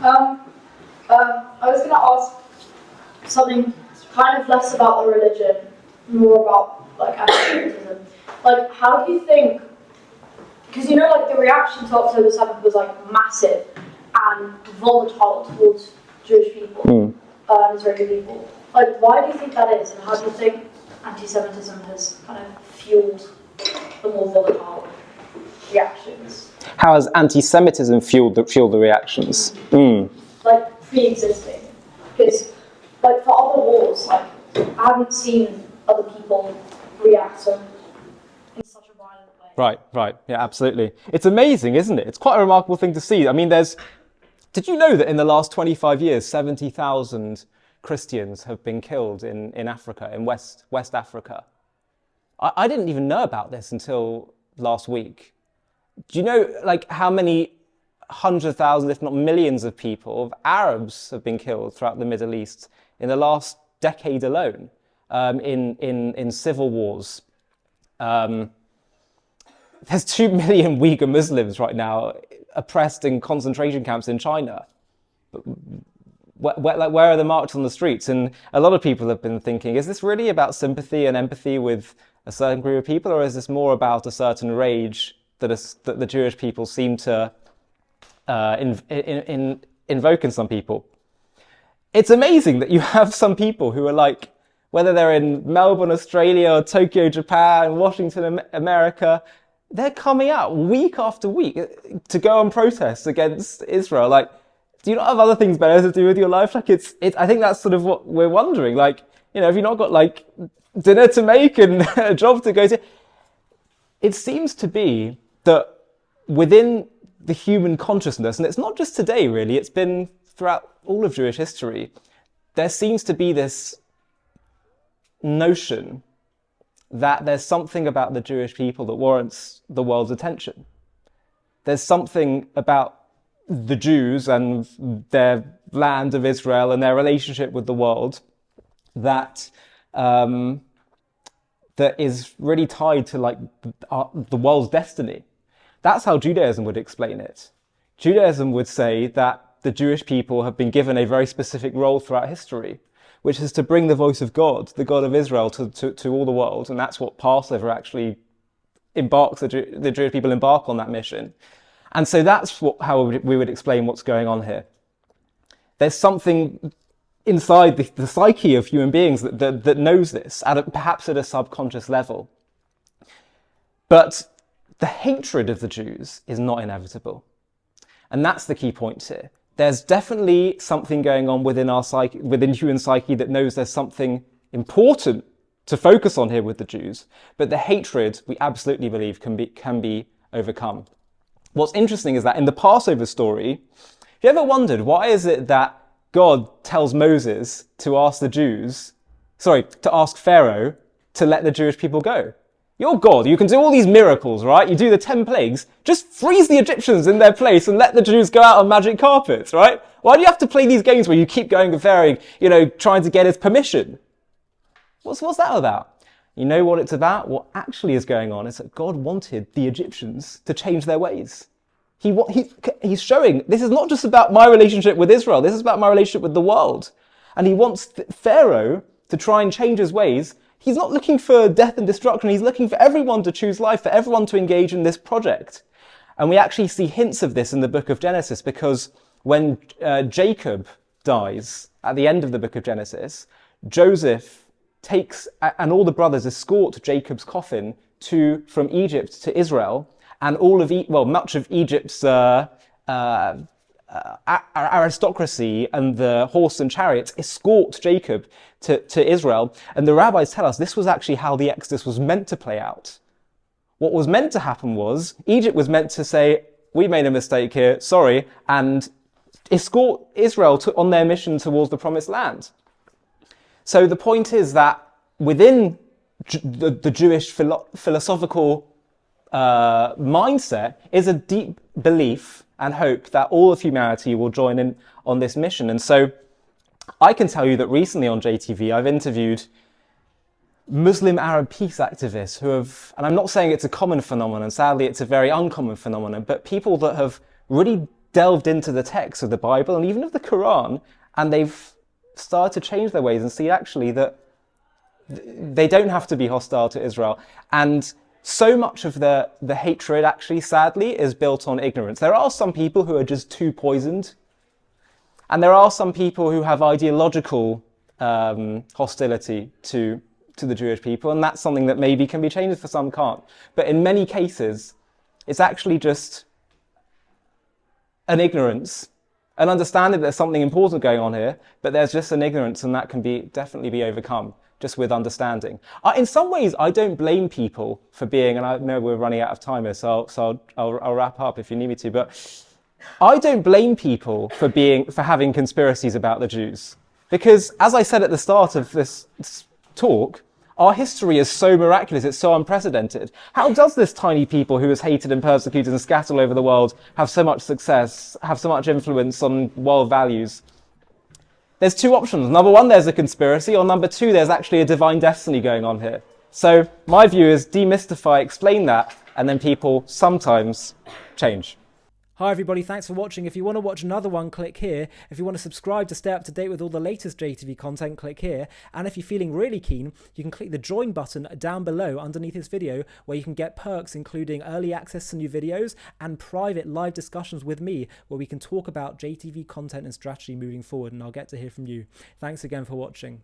Um, I was going to ask something kind of less about the religion, more about like antisemitism. Like, how do you think? Because you know, like the reaction to October 7th was like massive and volatile towards Jewish people, Israeli people. Like, why do you think that is, and how do you think anti-Semitism has kind of fueled the more volatile reactions? How has anti-Semitism fueled the reactions? Like pre-existing, because like for other wars, like I haven't seen other people react so in such a violent way. Right, yeah, absolutely. It's amazing, isn't it? It's quite a remarkable thing to see. I mean, did you know that in the last 25 years, 70,000 Christians have been killed in Africa, in West Africa? I didn't even know about this until last week. Do you know, like, how many 100,000, if not millions of people, of Arabs have been killed throughout the Middle East in the last decade alone, in civil wars? There's 2 million Uyghur Muslims right now oppressed in concentration camps in China. Where are the marches on the streets? And a lot of people have been thinking, is this really about sympathy and empathy with a certain group of people, or is this more about a certain rage that the Jewish people seem to invoke in some people? It's amazing that you have some people who are like, whether they're in Melbourne, Australia, or Tokyo, Japan, Washington, America, they're coming out week after week to go on protests against Israel. Like, do you not have other things better to do with your life? Like, I think that's sort of what we're wondering. Like, you know, have you not got like dinner to make and a job to go to? It seems to be that within the human consciousness, and it's not just today really, it's been throughout all of Jewish history, there seems to be this notion that there's something about the Jewish people that warrants the world's attention. There's something about the Jews and their land of Israel and their relationship with the world that that is really tied to like the world's destiny. That's how Judaism would explain it. Judaism would say that the Jewish people have been given a very specific role throughout history, which is to bring the voice of God, the God of Israel, to all the world. And that's what Passover actually embarks, the Jewish people embark on that mission. And so that's how we would explain what's going on here. There's something inside the psyche of human beings that knows this, perhaps at a subconscious level. But the hatred of the Jews is not inevitable. And that's the key point here. There's definitely something going on within our psyche, within human psyche, that knows there's something important to focus on here with the Jews. But the hatred, we absolutely believe, can be overcome. What's interesting is that in the Passover story, have you ever wondered why is it that God tells Moses to ask Pharaoh to let the Jewish people go? You're God, you can do all these miracles, right? You do the 10 plagues, just freeze the Egyptians in their place and let the Jews go out on magic carpets, right? Why do you have to play these games where you keep going to Pharaoh, trying to get his permission? What's that about? You know what it's about? What actually is going on is that God wanted the Egyptians to change their ways. He's showing, this is not just about my relationship with Israel, this is about my relationship with the world. And he wants Pharaoh to try and change his ways. He's not looking for death and destruction, he's looking for everyone to choose life, for everyone to engage in this project. And we actually see hints of this in the book of Genesis, because when Jacob dies at the end of the book of Genesis, Joseph takes, and all the brothers escort Jacob's coffin from Egypt to Israel, and much of Egypt's aristocracy and the horse and chariots escort Jacob to Israel. And the rabbis tell us this was actually how the Exodus was meant to play out. What was meant to happen was Egypt was meant to say, we made a mistake here, sorry, and escort Israel on their mission towards the promised land. So the point is that within the Jewish philosophical mindset is a deep belief and hope that all of humanity will join in on this mission. And so I can tell you that recently on JTV, I've interviewed Muslim Arab peace activists who and I'm not saying it's a common phenomenon, sadly it's a very uncommon phenomenon, but people that have really delved into the text of the Bible and even of the Quran, and they've started to change their ways and see actually that they don't have to be hostile to Israel. And so much of the hatred actually, sadly, is built on ignorance. There are some people who are just too poisoned, and there are some people who have ideological hostility to the Jewish people, and that's something that maybe can be changed, for some can't. But in many cases, it's actually just an ignorance, an understanding that there's something important going on here, but there's just an ignorance, and that can definitely be overcome just with understanding. In some ways, I don't blame people for being, and I know we're running out of time here, so I'll wrap up if you need me to, but I don't blame people for having conspiracies about the Jews. Because, as I said at the start of this talk, our history is so miraculous, it's so unprecedented. How does this tiny people who is hated and persecuted and scattered all over the world have so much success, have so much influence on world values? There's two options. Number one, there's a conspiracy, or number two, there's actually a divine destiny going on here. So my view is demystify, explain that, and then people sometimes change. Hi everybody, thanks for watching. If you want to watch another one, click here. If you want to subscribe to stay up to date with all the latest JTV content, click here. And if you're feeling really keen, you can click the join button down below underneath this video, where you can get perks including early access to new videos and private live discussions with me, where we can talk about JTV content and strategy moving forward, and I'll get to hear from you. Thanks again for watching.